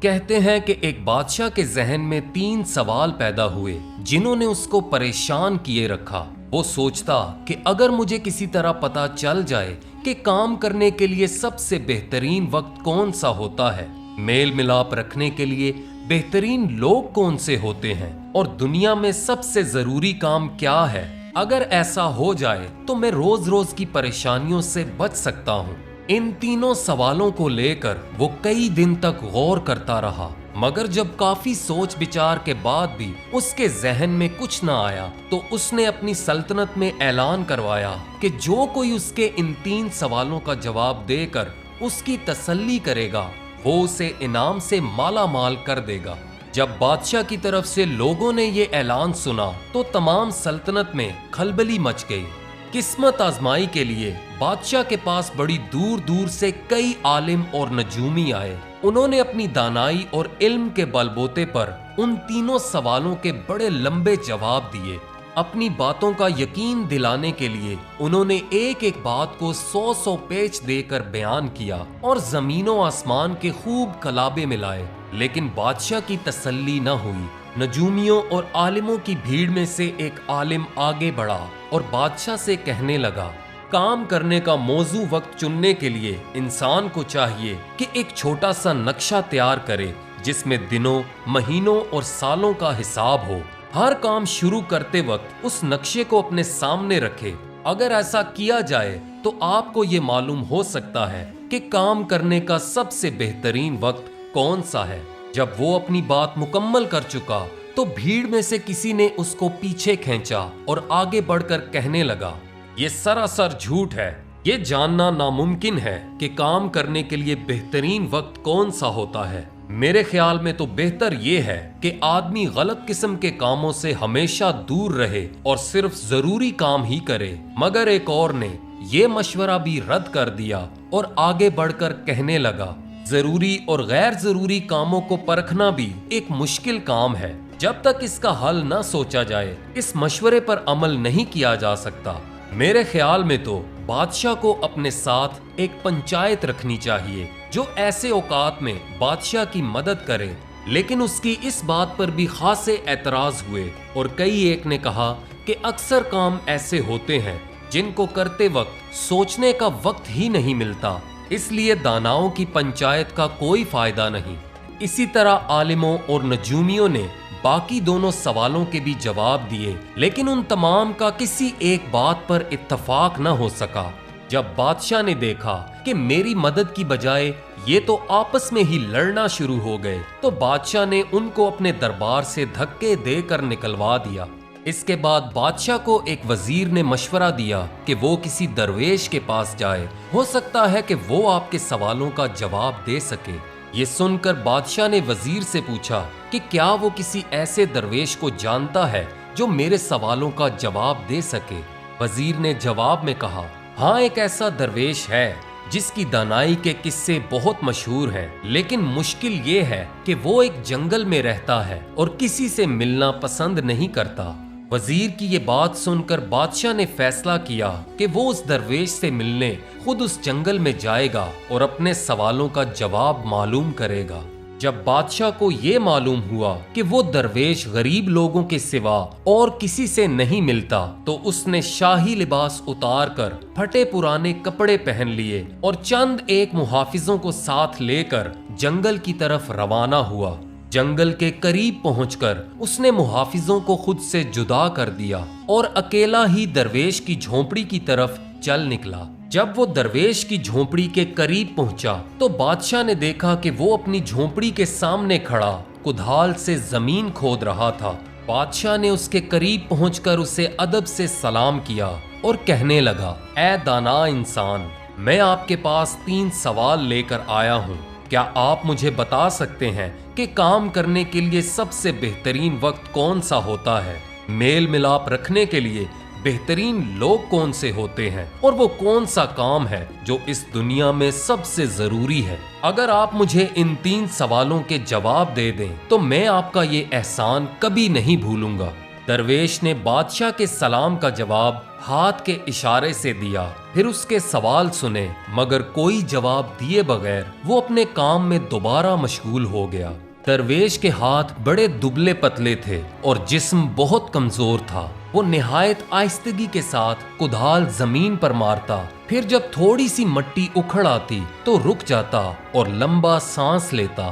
کہتے ہیں کہ ایک بادشاہ کے ذہن میں 3 سوال پیدا ہوئے جنہوں نے اس کو پریشان کیے رکھا۔ وہ سوچتا کہ اگر مجھے کسی طرح پتا چل جائے کہ کام کرنے کے لیے سب سے بہترین وقت کون سا ہوتا ہے، میل ملاپ رکھنے کے لیے بہترین لوگ کون سے ہوتے ہیں، اور دنیا میں سب سے ضروری کام کیا ہے، اگر ایسا ہو جائے تو میں روز روز کی پریشانیوں سے بچ سکتا ہوں۔ ان تینوں سوالوں کو لے کر وہ کئی دن تک غور کرتا رہا، مگر جب کافی سوچ بچار کے بعد بھی اس کے ذہن میں کچھ نہ آیا تو اس نے اپنی سلطنت میں اعلان کروایا کہ جو کوئی اس کے ان 3 سوالوں کا جواب دے کر اس کی تسلی کرے گا وہ اسے انعام سے مالا مال کر دے گا۔ جب بادشاہ کی طرف سے لوگوں نے یہ اعلان سنا تو تمام سلطنت میں کھلبلی مچ گئی۔ قسمت آزمائی کے لیے بادشاہ کے پاس بڑی دور دور سے کئی عالم اور نجومی آئے۔ انہوں نے اپنی دانائی اور علم کے بل بوتے پر ان تینوں سوالوں کے بڑے لمبے جواب دیے۔ اپنی باتوں کا یقین دلانے کے لیے انہوں نے ایک ایک بات کو 100 پیچ دے کر بیان کیا اور زمین و آسمان کے خوب کلابے ملائے، لیکن بادشاہ کی تسلی نہ ہوئی۔ نجومیوں اور عالموں کی بھیڑ میں سے ایک عالم آگے بڑھا اور بادشاہ سے کہنے لگا، کام کرنے کا موزوں وقت چننے کے لیے انسان کو چاہیے کہ ایک چھوٹا سا نقشہ تیار کرے جس میں دنوں، مہینوں اور سالوں کا حساب ہو۔ ہر کام شروع کرتے وقت اس نقشے کو اپنے سامنے رکھے۔ اگر ایسا کیا جائے تو آپ کو یہ معلوم ہو سکتا ہے کہ کام کرنے کا سب سے بہترین وقت کون سا ہے۔ جب وہ اپنی بات مکمل کر چکا تو بھیڑ میں سے کسی نے اس کو پیچھے کھینچا اور آگے بڑھ کر کہنے لگا، یہ سراسر جھوٹ ہے۔ یہ جاننا ناممکن ہے کہ کام کرنے کے لیے بہترین وقت کون سا ہوتا ہے۔ میرے خیال میں تو بہتر یہ ہے کہ آدمی غلط قسم کے کاموں سے ہمیشہ دور رہے اور صرف ضروری کام ہی کرے۔ مگر ایک اور نے یہ مشورہ بھی رد کر دیا اور آگے بڑھ کر کہنے لگا، ضروری اور غیر ضروری کاموں کو پرکھنا بھی ایک مشکل کام ہے۔ جب تک اس کا حل نہ سوچا جائے اس مشورے پر عمل نہیں کیا جا سکتا۔ میرے خیال میں تو بادشاہ کو اپنے ساتھ ایک پنچایت رکھنی چاہیے جو ایسے اوقات میں بادشاہ کی مدد کرے، لیکن اس کی اس بات پر بھی خاصے اعتراض ہوئے اور کئی ایک نے کہا کہ اکثر کام ایسے ہوتے ہیں جن کو کرتے وقت سوچنے کا وقت ہی نہیں ملتا، اس لیے داناؤں کی پنچایت کا کوئی فائدہ نہیں۔ اسی طرح عالموں اور نجومیوں نے باقی دونوں سوالوں کے بھی جواب دیے، لیکن ان تمام کا کسی ایک بات پر اتفاق نہ ہو سکا۔ جب بادشاہ نے دیکھا کہ میری مدد کی بجائے یہ تو آپس میں ہی لڑنا شروع ہو گئے تو بادشاہ نے ان کو اپنے دربار سے دھکے دے کر نکلوا دیا۔ اس کے بعد بادشاہ کو ایک وزیر نے مشورہ دیا کہ وہ کسی درویش کے پاس جائے، ہو سکتا ہے کہ وہ آپ کے سوالوں کا جواب دے سکے۔ یہ سن کر بادشاہ نے وزیر سے پوچھا کہ کیا وہ کسی ایسے درویش کو جانتا ہے جو میرے سوالوں کا جواب دے سکے؟ وزیر نے جواب میں کہا، ہاں ایک ایسا درویش ہے جس کی دانائی کے قصے بہت مشہور ہیں، لیکن مشکل یہ ہے کہ وہ ایک جنگل میں رہتا ہے اور کسی سے ملنا پسند نہیں کرتا۔ وزیر کی یہ بات سن کر بادشاہ نے فیصلہ کیا کہ وہ اس درویش سے ملنے خود اس جنگل میں جائے گا اور اپنے سوالوں کا جواب معلوم کرے گا۔ جب بادشاہ کو یہ معلوم ہوا کہ وہ درویش غریب لوگوں کے سوا اور کسی سے نہیں ملتا تو اس نے شاہی لباس اتار کر پھٹے پرانے کپڑے پہن لیے اور چند ایک محافظوں کو ساتھ لے کر جنگل کی طرف روانہ ہوا۔ جنگل کے قریب پہنچ کر اس نے محافظوں کو خود سے جدا کر دیا اور اکیلا ہی درویش کی جھونپڑی کی طرف چل نکلا۔ جب وہ درویش کی جھونپڑی کے قریب پہنچا تو بادشاہ نے دیکھا کہ وہ اپنی جھونپڑی کے سامنے کھڑا کدھال سے زمین کھود رہا تھا۔ بادشاہ نے اس کے قریب پہنچ کر اسے ادب سے سلام کیا اور کہنے لگا، اے دانا انسان، میں آپ کے پاس 3 سوال لے کر آیا ہوں۔ کیا آپ مجھے بتا سکتے ہیں کہ کام کرنے کے لیے سب سے بہترین وقت کون سا ہوتا ہے؟ میل ملاپ رکھنے کے لیے بہترین لوگ کون سے ہوتے ہیں؟ اور وہ کون سا کام ہے جو اس دنیا میں سب سے ضروری ہے؟ اگر آپ مجھے ان 3 سوالوں کے جواب دے دیں تو میں آپ کا یہ احسان کبھی نہیں بھولوں گا۔ درویش نے بادشاہ کے سلام کا جواب ہاتھ کے اشارے سے دیا، پھر اس کے سوال سنے، مگر کوئی جواب دیے بغیر وہ اپنے کام میں دوبارہ مشغول ہو گیا۔ درویش کے ہاتھ بڑے دبلے پتلے تھے اور جسم بہت کمزور تھا۔ وہ نہایت آہستگی کے ساتھ کدال زمین پر مارتا، پھر جب تھوڑی سی مٹی اکھڑ آتی تو رک جاتا اور لمبا سانس لیتا۔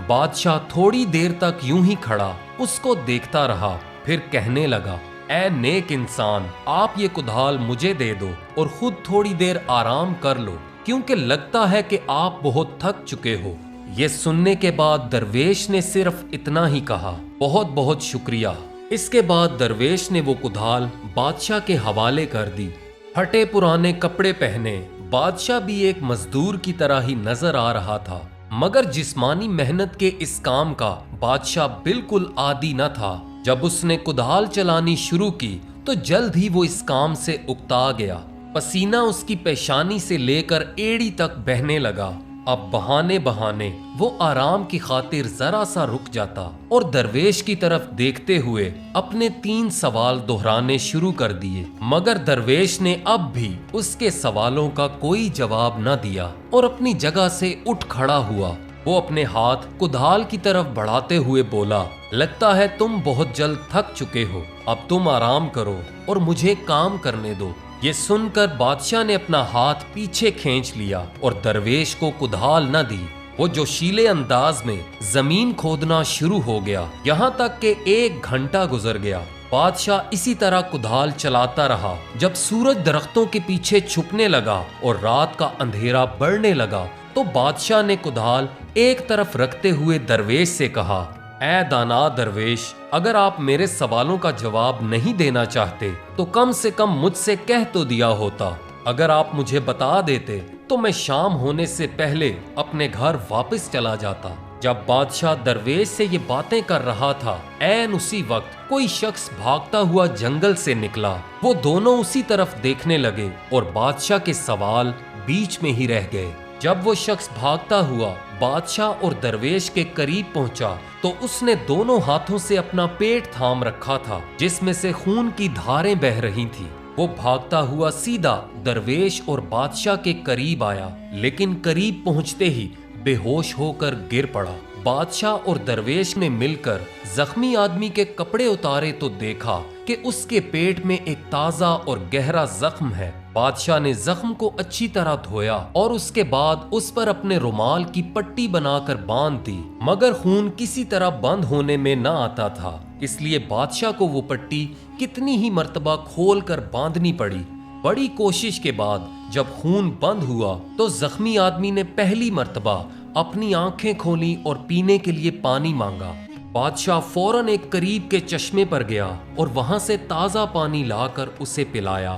بادشاہ تھوڑی دیر تک یوں ہی کھڑا اس کو دیکھتا رہا، پھر کہنے لگا، اے نیک انسان، آپ یہ کدال مجھے دے دو اور خود تھوڑی دیر آرام کر لو، کیونکہ لگتا ہے کہ آپ بہت تھک چکے ہو۔ یہ سننے کے بعد درویش نے صرف اتنا ہی کہا، بہت بہت شکریہ۔ اس کے بعد درویش نے وہ کدال بادشاہ کے حوالے کر دی۔ پھٹے پرانے کپڑے پہنے بادشاہ بھی ایک مزدور کی طرح ہی نظر آ رہا تھا، مگر جسمانی محنت کے اس کام کا بادشاہ بالکل عادی نہ تھا۔ جب اس نے کدال چلانی شروع کی تو جلد ہی وہ اس کام سے اکتا گیا۔ پسینہ اس کی پیشانی سے لے کر ایڑی تک بہنے لگا۔ اب بہانے بہانے وہ آرام کی خاطر ذرا سا رک جاتا اور درویش کی طرف دیکھتے ہوئے اپنے 3 سوال دہرانے شروع کر دیے، مگر درویش نے اب بھی اس کے سوالوں کا کوئی جواب نہ دیا اور اپنی جگہ سے اٹھ کھڑا ہوا۔ وہ اپنے ہاتھ کدال کی طرف بڑھاتے ہوئے بولا، لگتا ہے تم بہت جلد تھک چکے ہو، اب تم آرام کرو اور مجھے کام کرنے دو۔ یہ سن کر بادشاہ نے اپنا ہاتھ پیچھے کھینچ لیا اور درویش کو کدال نہ دی۔ وہ جوشیلے انداز میں زمین کھودنا شروع ہو گیا، یہاں تک کہ 1 گھنٹہ گزر گیا۔ بادشاہ اسی طرح کدال چلاتا رہا۔ جب سورج درختوں کے پیچھے چھپنے لگا اور رات کا اندھیرا بڑھنے لگا تو بادشاہ نے کدال ایک طرف رکھتے ہوئے درویش سے کہا، اے دانا درویش، اگر آپ میرے سوالوں کا جواب نہیں دینا چاہتے تو کم سے کم مجھ سے کہہ تو دیا ہوتا۔ اگر آپ مجھے بتا دیتے تو میں شام ہونے سے پہلے اپنے گھر واپس چلا جاتا۔ جب بادشاہ درویش سے یہ باتیں کر رہا تھا، عین اسی وقت کوئی شخص بھاگتا ہوا جنگل سے نکلا۔ وہ دونوں اسی طرف دیکھنے لگے اور بادشاہ کے سوال بیچ میں ہی رہ گئے۔ جب وہ شخص بھاگتا ہوا بادشاہ اور درویش کے قریب پہنچا تو اس نے دونوں ہاتھوں سے اپنا پیٹ تھام رکھا تھا، جس میں سے خون کی دھاریں بہہ رہی تھیں۔ وہ بھاگتا ہوا سیدھا درویش اور بادشاہ کے قریب آیا، لیکن قریب پہنچتے ہی بے ہوش ہو کر گر پڑا۔ بادشاہ اور درویش نے مل کر زخمی آدمی کے کپڑے اتارے تو دیکھا کہ اس کے پیٹ میں ایک تازہ اور گہرا زخم ہے۔ بادشاہ نے زخم کو اچھی طرح دھویا اور اس کے بعد اس پر اپنے رومال کی پٹی بنا کر باندھ دی، مگر خون کسی طرح بند ہونے میں نہ آتا تھا، اس لیے بادشاہ کو وہ پٹی کتنی ہی مرتبہ کھول کر باندھنی پڑی۔ بڑی کوشش کے بعد جب خون بند ہوا تو زخمی آدمی نے پہلی مرتبہ اپنی آنکھیں کھولیں اور پینے کے لیے پانی مانگا۔ بادشاہ فوراً ایک قریب کے چشمے پر گیا اور وہاں سے تازہ پانی لا کر اسے پلایا۔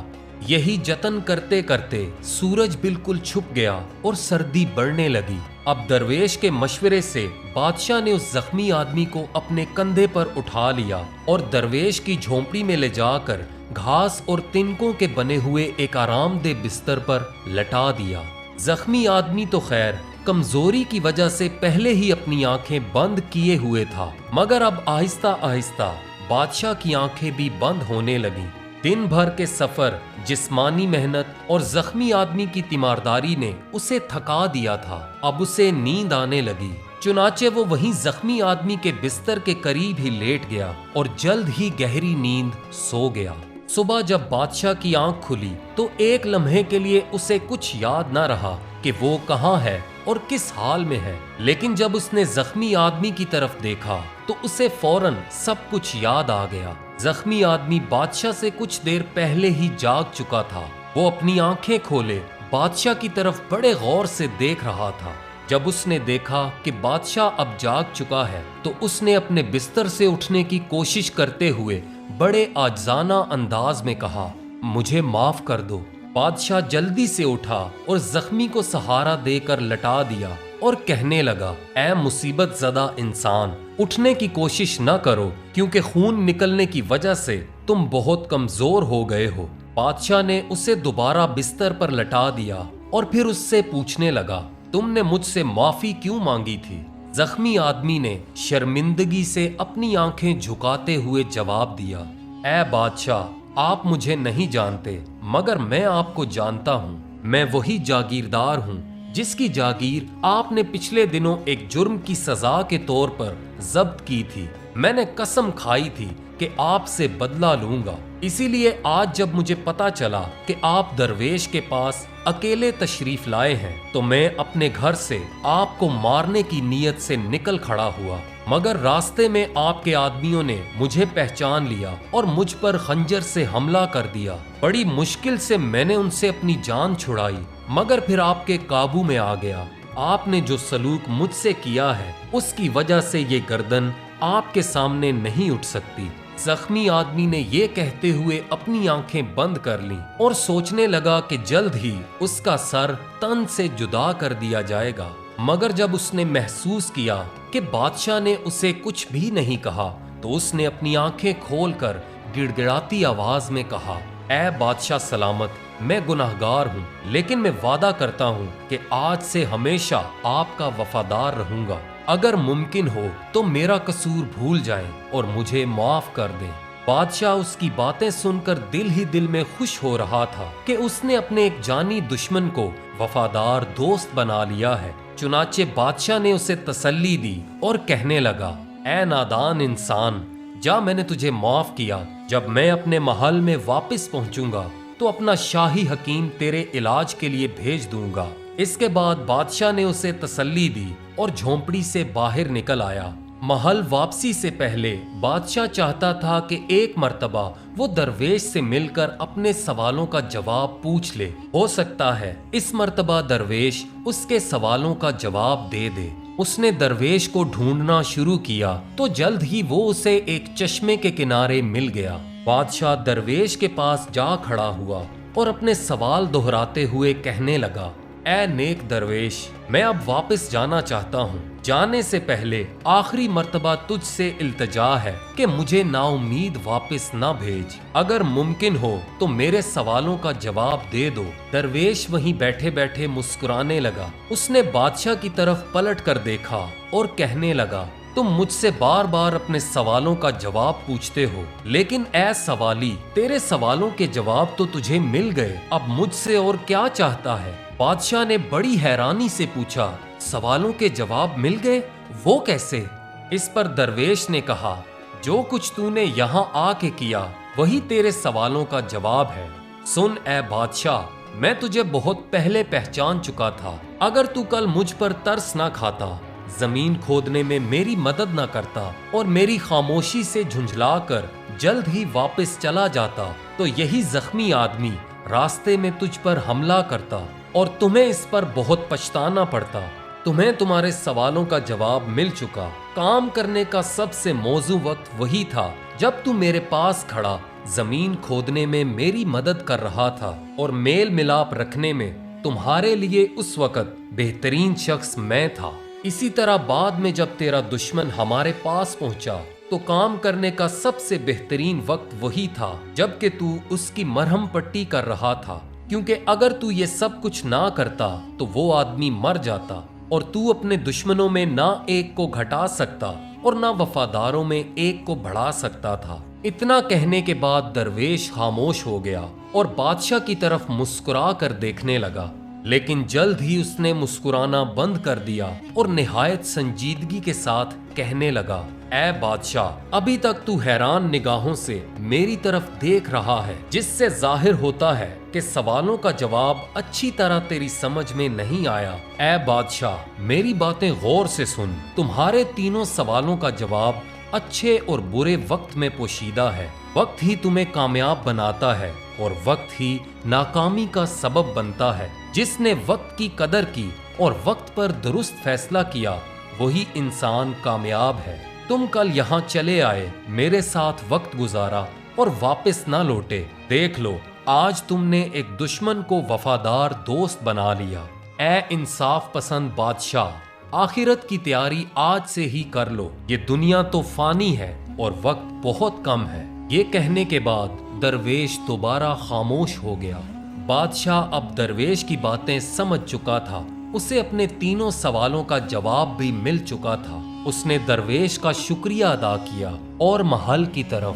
یہی جتن کرتے کرتے سورج بالکل چھپ گیا اور سردی بڑھنے لگی۔ اب درویش کے مشورے سے بادشاہ نے اس زخمی آدمی کو اپنے کندھے پر اٹھا لیا اور درویش کی جھونپڑی میں لے جا کر گھاس اور تنکوں کے بنے ہوئے ایک آرام دہ بستر پر لٹا دیا۔ زخمی آدمی تو خیر کمزوری کی وجہ سے پہلے ہی اپنی آنکھیں بند کیے ہوئے تھا، مگر اب آہستہ آہستہ بادشاہ کی آنکھیں بھی بند ہونے لگیں۔ دن بھر کے سفر، جسمانی محنت اور زخمی آدمی کی تیمارداری نے اسے تھکا دیا تھا۔ اب اسے نیند آنے لگی، چنانچہ وہ وہیں زخمی آدمی کے بستر کے قریب ہی لیٹ گیا اور جلد ہی گہری نیند سو گیا۔ صبح جب بادشاہ کی آنکھ کھلی تو ایک لمحے کے لیے اسے کچھ یاد نہ رہا کہ وہ کہاں ہے اور کس حال میں ہے، لیکن جب اس نے زخمی آدمی کی طرف دیکھا تو اسے فوراً سب کچھ یاد آ گیا۔ زخمی آدمی بادشاہ سے کچھ دیر پہلے ہی جاگ چکا تھا۔ وہ اپنی آنکھیں کھولے بادشاہ کی طرف بڑے غور سے دیکھ رہا تھا۔ جب اس نے دیکھا کہ بادشاہ اب جاگ چکا ہے تو اس نے اپنے بستر سے اٹھنے کی کوشش کرتے ہوئے بڑے عاجزانہ انداز میں کہا، مجھے معاف کر دو۔ بادشاہ جلدی سے اٹھا اور زخمی کو سہارا دے کر لٹا دیا اور کہنے لگا، اے مصیبت زدہ انسان، اٹھنے کی کوشش نہ کرو کیونکہ خون نکلنے کی وجہ سے تم بہت کمزور ہو گئے ہو۔ بادشاہ نے اسے دوبارہ بستر پر لٹا دیا اور پھر اس سے پوچھنے لگا، تم نے مجھ سے معافی کیوں مانگی تھی؟ زخمی آدمی نے شرمندگی سے اپنی آنکھیں جھکاتے ہوئے جواب دیا، اے بادشاہ، آپ مجھے نہیں جانتے مگر میں آپ کو جانتا ہوں۔ میں وہی جاگیردار ہوں جس کی جاگیر آپ نے پچھلے دنوں ایک جرم کی سزا کے طور پر ضبط کی تھی۔ میں نے قسم کھائی تھی کہ آپ سے بدلہ لوں گا، اسی لیے آج جب مجھے پتا چلا کہ آپ درویش کے پاس اکیلے تشریف لائے ہیں تو میں اپنے گھر سے آپ کو مارنے کی نیت سے نکل کھڑا ہوا، مگر راستے میں آپ کے آدمیوں نے مجھے پہچان لیا اور مجھ پر خنجر سے حملہ کر دیا۔ بڑی مشکل سے میں نے ان سے اپنی جان چھڑائی، مگر پھر آپ کے قابو میں آ گیا۔ آپ نے جو سلوک مجھ سے کیا ہے اس کی وجہ سے یہ گردن آپ کے سامنے نہیں اٹھ سکتی۔ زخمی آدمی نے یہ کہتے ہوئے اپنی آنکھیں بند کر لیں اور سوچنے لگا کہ جلد ہی اس کا سر تن سے جدا کر دیا جائے گا، مگر جب اس نے محسوس کیا کہ بادشاہ نے اسے کچھ بھی نہیں کہا تو اس نے اپنی آنکھیں کھول کر گڑ گڑاتی آواز میں کہا، اے بادشاہ سلامت، میں گناہگار ہوں، لیکن میں وعدہ کرتا ہوں کہ آج سے ہمیشہ آپ کا وفادار رہوں گا۔ اگر ممکن ہو تو میرا قصور بھول جائیں اور مجھے معاف کر دیں۔ بادشاہ اس کی باتیں سن کر دل ہی دل میں خوش ہو رہا تھا کہ اس نے اپنے ایک جانی دشمن کو وفادار دوست بنا لیا ہے۔ چنانچہ بادشاہ نے اسے تسلی دی اور کہنے لگا، اے نادان انسان، جا، میں نے تجھے معاف کیا۔ جب میں اپنے محل میں واپس پہنچوں گا تو اپنا شاہی حکیم تیرے علاج کے لیے بھیج دوں گا۔ اس کے بعد بادشاہ نے اسے تسلی دی اور جھونپڑی سے باہر نکل آیا۔ محل واپسی سے پہلے بادشاہ چاہتا تھا کہ ایک مرتبہ وہ درویش سے مل کر اپنے سوالوں کا جواب پوچھ لے، ہو سکتا ہے اس مرتبہ درویش اس کے سوالوں کا جواب دے دے۔ اس نے درویش کو ڈھونڈنا شروع کیا تو جلد ہی وہ اسے ایک چشمے کے کنارے مل گیا۔ بادشاہ درویش کے پاس جا کھڑا ہوا اور اپنے سوال دہراتے ہوئے کہنے لگا، اے نیک درویش، میں اب واپس جانا چاہتا ہوں۔ جانے سے پہلے آخری مرتبہ تجھ سے التجا ہے کہ مجھے نا امید واپس نہ بھیج۔ اگر ممکن ہو تو میرے سوالوں کا جواب دے دو۔ درویش وہیں بیٹھے بیٹھے مسکرانے لگا۔ اس نے بادشاہ کی طرف پلٹ کر دیکھا اور کہنے لگا، تم مجھ سے بار بار اپنے سوالوں کا جواب پوچھتے ہو، لیکن اے سوالی، تیرے سوالوں کے جواب تو تجھے مل گئے، اب مجھ سے اور کیا چاہتا ہے؟ بادشاہ نے بڑی حیرانی سے پوچھا، سوالوں کے جواب مل گئے؟ وہ کیسے؟ اس پر درویش نے کہا، جو کچھ تو نے یہاں آ کے کیا وہی تیرے سوالوں کا جواب ہے۔ سن اے بادشاہ، میں تجھے بہت پہلے پہچان چکا تھا۔ اگر تو کل مجھ پر ترس نہ کھاتا، زمین کھودنے میں میری مدد نہ کرتا اور میری خاموشی سے جھنجھلا کر جلد ہی واپس چلا جاتا تو یہی زخمی آدمی راستے میں تجھ پر حملہ کرتا اور تمہیں اس پر بہت پچھتانا پڑتا۔ تمہیں تمہارے سوالوں کا جواب مل چکا۔ کام کرنے کا سب سے موزوں وقت وہی تھا جب تو میرے پاس کھڑا زمین کھودنے میں میری مدد کر رہا تھا اور میل ملاپ رکھنے میں تمہارے لیے اس وقت بہترین شخص میں تھا۔ اسی طرح بعد میں جب تیرا دشمن ہمارے پاس پہنچا تو کام کرنے کا سب سے بہترین وقت وہی تھا جب کہ تو اس کی مرہم پٹی کر رہا تھا، کیونکہ اگر تو یہ سب کچھ نہ کرتا تو وہ آدمی مر جاتا اور تو اپنے دشمنوں میں نہ ایک کو گھٹا سکتا اور نہ وفاداروں میں ایک کو بڑھا سکتا تھا۔ اتنا کہنے کے بعد درویش خاموش ہو گیا اور بادشاہ کی طرف مسکرا کر دیکھنے لگا، لیکن جلد ہی اس نے مسکرانا بند کر دیا اور نہایت سنجیدگی کے ساتھ کہنے لگا، اے بادشاہ، ابھی تک تو حیران نگاہوں سے میری طرف دیکھ رہا ہے، جس سے ظاہر ہوتا ہے کہ سوالوں کا جواب اچھی طرح تیری سمجھ میں نہیں آیا۔ اے بادشاہ، میری باتیں غور سے سن۔ تمہارے تینوں سوالوں کا جواب اچھے اور برے وقت میں پوشیدہ ہے۔ وقت ہی تمہیں کامیاب بناتا ہے اور وقت ہی ناکامی کا سبب بنتا ہے۔ جس نے وقت کی قدر کی اور وقت پر درست فیصلہ کیا وہی انسان کامیاب ہے۔ تم کل یہاں چلے آئے، میرے ساتھ وقت گزارا اور واپس نہ لوٹے۔ دیکھ لو، آج تم نے ایک دشمن کو وفادار دوست بنا لیا۔ اے انصاف پسند بادشاہ، آخرت کی تیاری آج سے ہی کر لو۔ یہ دنیا تو فانی ہے اور وقت بہت کم ہے۔ یہ کہنے کے بعد درویش دوبارہ خاموش ہو گیا۔ بادشاہ اب درویش کی باتیں سمجھ چکا تھا۔ اسے اپنے تینوں سوالوں کا جواب بھی مل چکا تھا۔ اس نے درویش کا شکریہ ادا کیا اور محل کی طرف